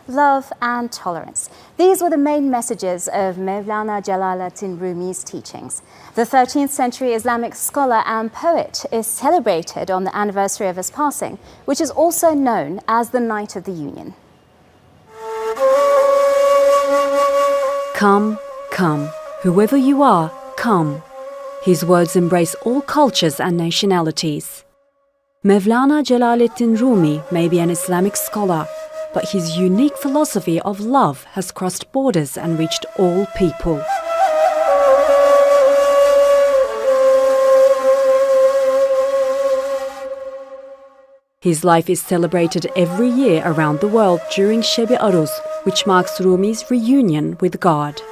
love and tolerance. These were the main messages of Mevlana Jalaladdin Rumi's teachings. The 13th century Islamic scholar and poet is celebrated on the anniversary of his passing, which is also known as the Night of the Union. Come, come, whoever you are, come. His words embrace all cultures and nationalities. Mevlana Jalaladdin Rumi may be an Islamic scholar, but his unique philosophy of love has crossed borders and reached all people. His life is celebrated every year around the world during Şeb-i Arus, which marks Rumi's reunion with God.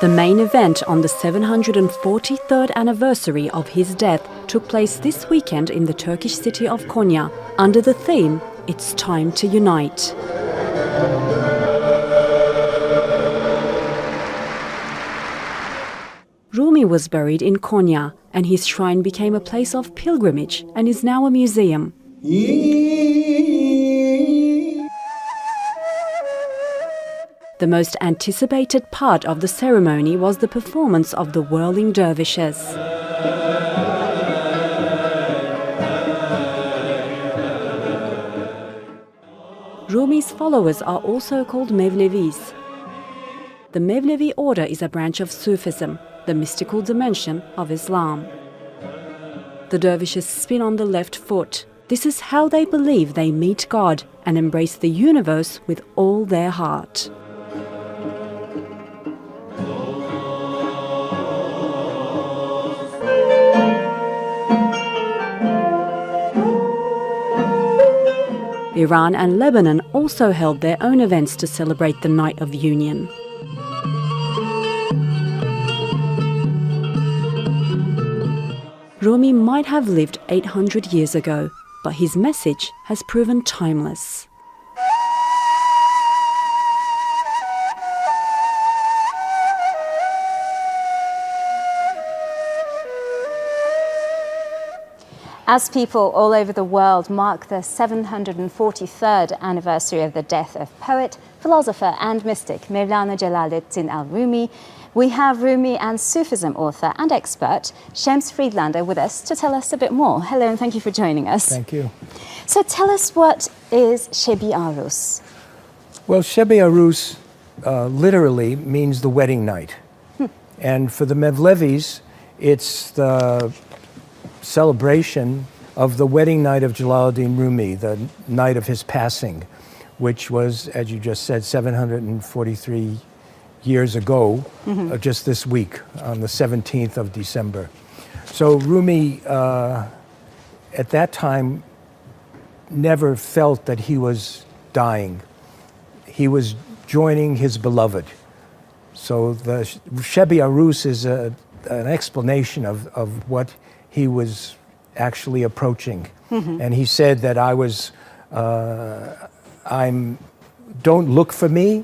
The main event on the 743rd anniversary of his death took place this weekend in the Turkish city of Konya under the theme, "It's Time to Unite." Rumi was buried in Konya, and his shrine became a place of pilgrimage and is now a museum. The most anticipated part of the ceremony was the performance of the Whirling Dervishes. Rumi's followers are also called Mevlevis. The Mevlevi order is a branch of Sufism, the mystical dimension of Islam. The dervishes spin on the left foot. This is how they believe they meet God and embrace the universe with all their heart. Iran and Lebanon also held their own events to celebrate the Night of Union. Rumi might have lived 800 years ago, but his message has proven timeless. As people all over the world mark the 743rd anniversary of the death of poet, philosopher and mystic Mevlana Jalaluddin Rumi, we have Rumi and Sufism author and expert Shems Friedlander with us to tell us a bit more. Hello and thank you for joining us. Thank you. So tell us, what is Şeb-i Arus? Well, Şeb-i Arus literally means the wedding night. And for the Mevlevis, it's the celebration of the wedding night of Jalaluddin Rumi, the night of his passing, which was, as you just said, 743 years ago, just this week, on the 17th of December. So Rumi, at that time, never felt that he was dying. He was joining his beloved. So the Şeb-i Arus is an explanation of what he was actually approaching. And he said that don't look for me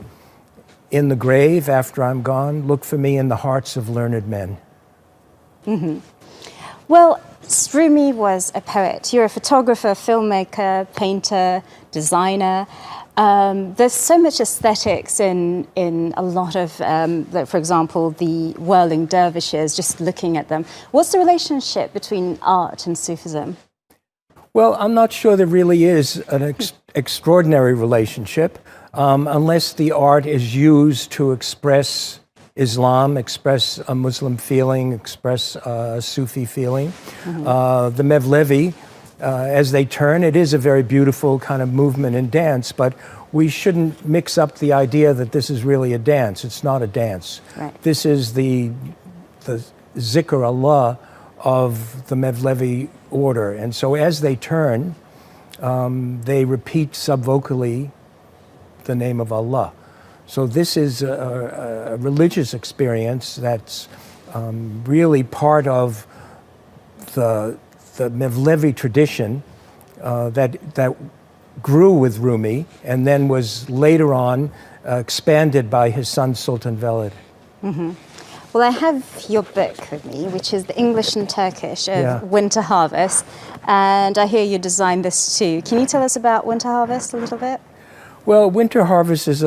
in the grave after I'm gone, look for me in the hearts of learned men. Well, Rumi was a poet. You're a photographer, filmmaker, painter, designer. There's so much aesthetics in a lot of, for example, the Whirling Dervishes, just looking at them. What's the relationship between art and Sufism? Well, I'm not sure there really is an extraordinary relationship, unless the art is used to express Islam, express a Muslim feeling, express a Sufi feeling. The Mevlevi, as they turn, it is a very beautiful kind of movement and dance, but we shouldn't mix up the idea that this is really a dance. It's not a dance. Right. This is the zikr Allah of the Mevlevi order. And so as they turn, they repeat subvocally the name of Allah. So this is a religious experience that's really part of the Mevlevi tradition that grew with Rumi and then was later on expanded by his son Sultan Velid. Well, I have your book with me, which is the English and Turkish of Winter Harvest, and I hear you designed this too. Can you tell us about Winter Harvest a little bit? Well, Winter Harvest is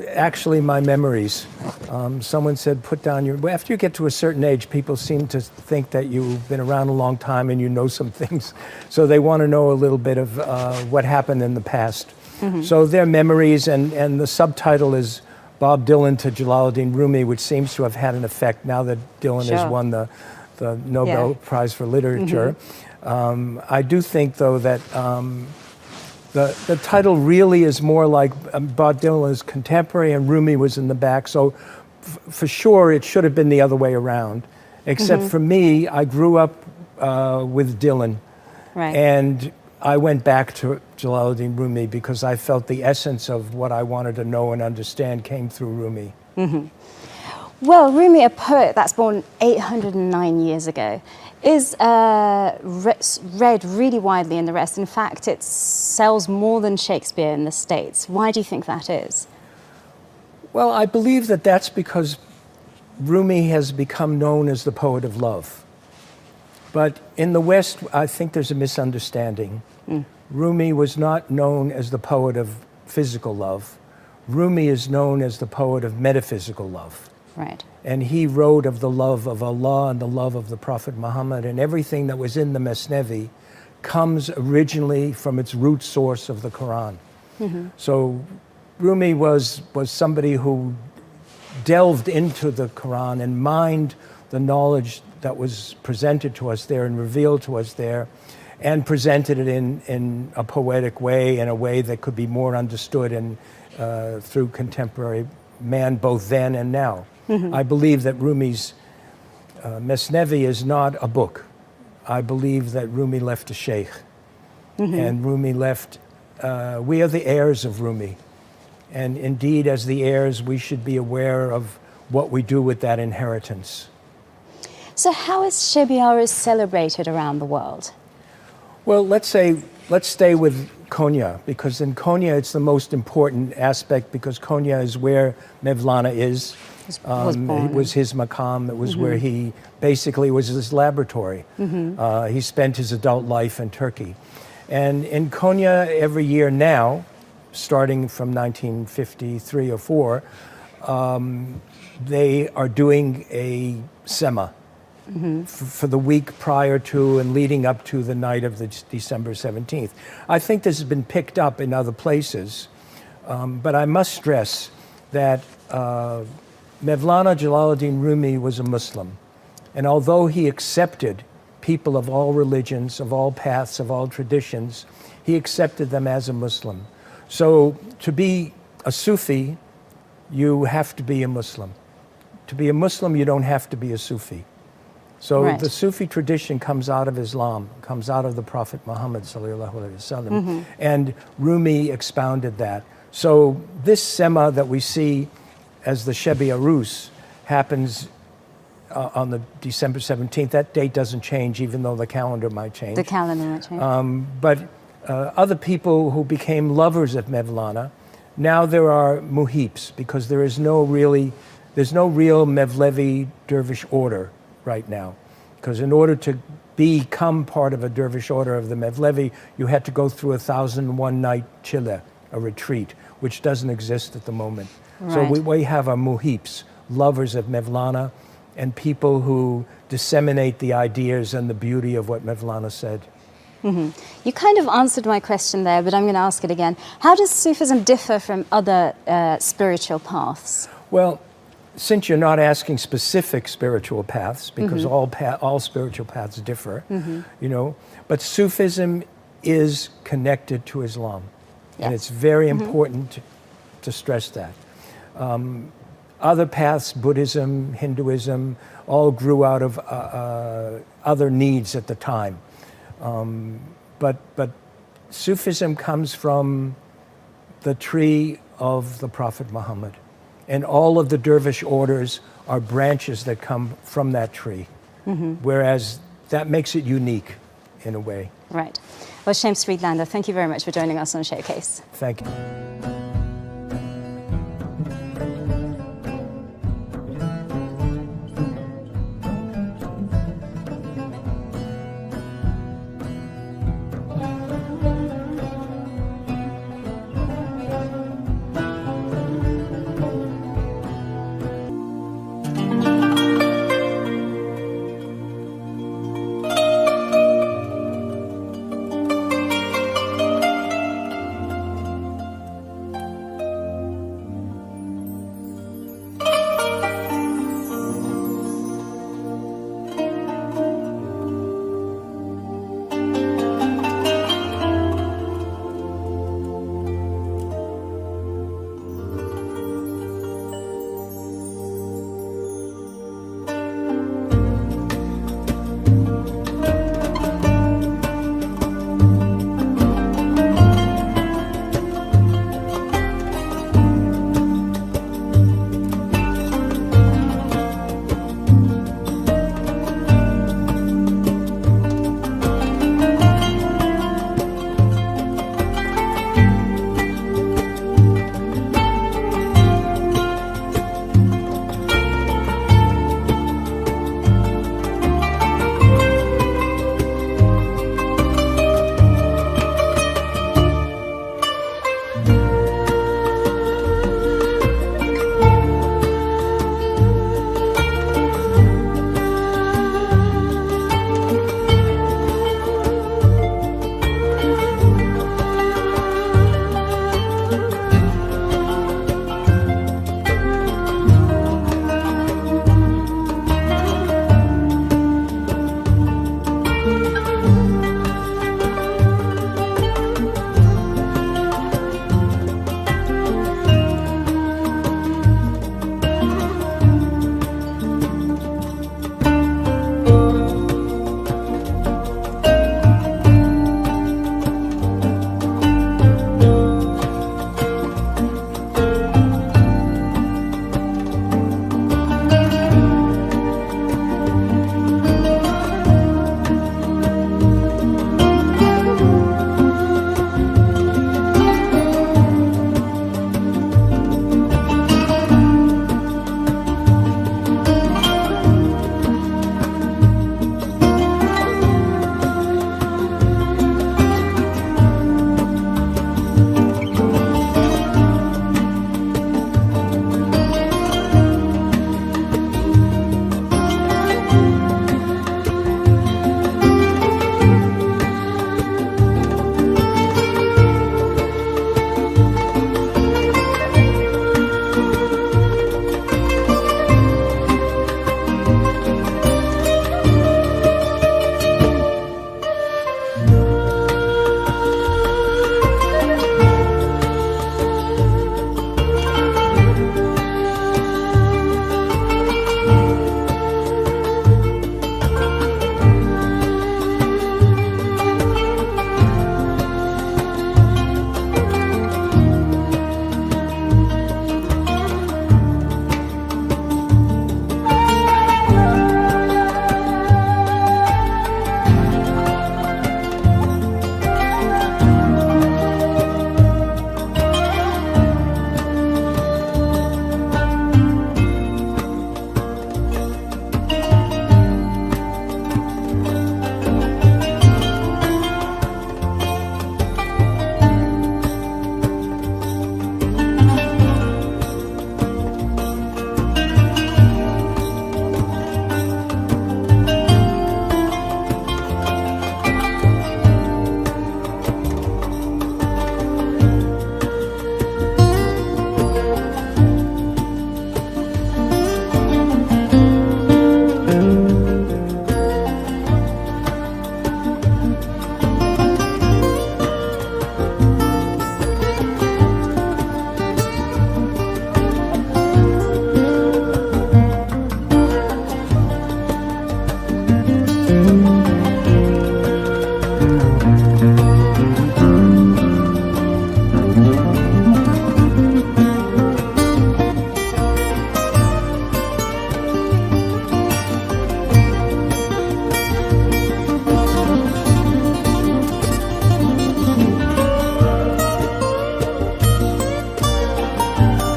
actually my memories. Someone said, put down your... After you get to a certain age, people seem to think that you've been around a long time and you know some things. So they want to know a little bit of what happened in the past. So their memories, and the subtitle is Bob Dylan to Jalaluddin Rumi, which seems to have had an effect now that Dylan has won the Nobel Prize for Literature. I do think, though, that the title really is more like Bob Dylan's contemporary and Rumi was in the back. So for sure, it should have been the other way around. Except for me, I grew up with Dylan. Right. And I went back to Jalaluddin Rumi because I felt the essence of what I wanted to know and understand came through Rumi. Well, Rumi, a poet that's born 809 years ago, is read really widely in the West. In fact, it sells more than Shakespeare in the States. Why do you think that is? Well, I believe that that's because Rumi has become known as the poet of love. But in the West, I think there's a misunderstanding. Rumi was not known as the poet of physical love. Rumi is known as the poet of metaphysical love. Right. And he wrote of the love of Allah and the love of the Prophet Muhammad, and everything that was in the Mesnevi comes originally from its root source of the Quran. So Rumi was somebody who delved into the Quran and mined the knowledge that was presented to us there and revealed to us there, and presented it in a poetic way, in a way that could be more understood and through contemporary man, both then and now. I believe that Rumi's Mesnevi is not a book. I believe that Rumi left a sheikh, and Rumi left, we are the heirs of Rumi. And indeed, as the heirs, we should be aware of what we do with that inheritance. So how is Şeb-i Arus celebrated around the world? Well, let's stay with Konya, because in Konya it's the most important aspect, because Konya is where Mevlana is. It was his maqam. It was where he basically was his laboratory. He spent his adult life in Turkey. And in Konya every year now, starting from 1953 or 4, they are doing a sema for the week prior to and leading up to the night of the December 17th. I think this has been picked up in other places, but I must stress that Mevlana Jalaladdin Rumi was a Muslim, and although he accepted people of all religions, of all paths, of all traditions, he accepted them as a Muslim. So to be a Sufi, you have to be a Muslim. To be a Muslim, you don't have to be a Sufi. So the Sufi tradition comes out of Islam, comes out of the Prophet Muhammad sallallahu alaihi wasallam, and Rumi expounded that. So this sema that we see as the Şeb-i Arus happens on the December 17th. That date doesn't change, even though the calendar might change. The calendar might change. But other people who became lovers of Mevlana, now there are muhips, because there's no real Mevlevi dervish order right now. Because in order to become part of a dervish order of the Mevlevi, you had to go through 1,001 night chile, a retreat, which doesn't exist at the moment. So we have our muhips, lovers of Mevlana, and people who disseminate the ideas and the beauty of what Mevlana said. You kind of answered my question there, but I'm going to ask it again. How does Sufism differ from other spiritual paths? Well, since you're not asking specific spiritual paths, because all spiritual paths differ, you know, but Sufism is connected to Islam, and it's very important to stress that. Other paths, Buddhism, Hinduism, all grew out of other needs at the time. But Sufism comes from the tree of the Prophet Muhammad. And all of the dervish orders are branches that come from that tree. Whereas that makes it unique in a way. Right. Well, Shems Friedlander, thank you very much for joining us on Showcase. Thank you.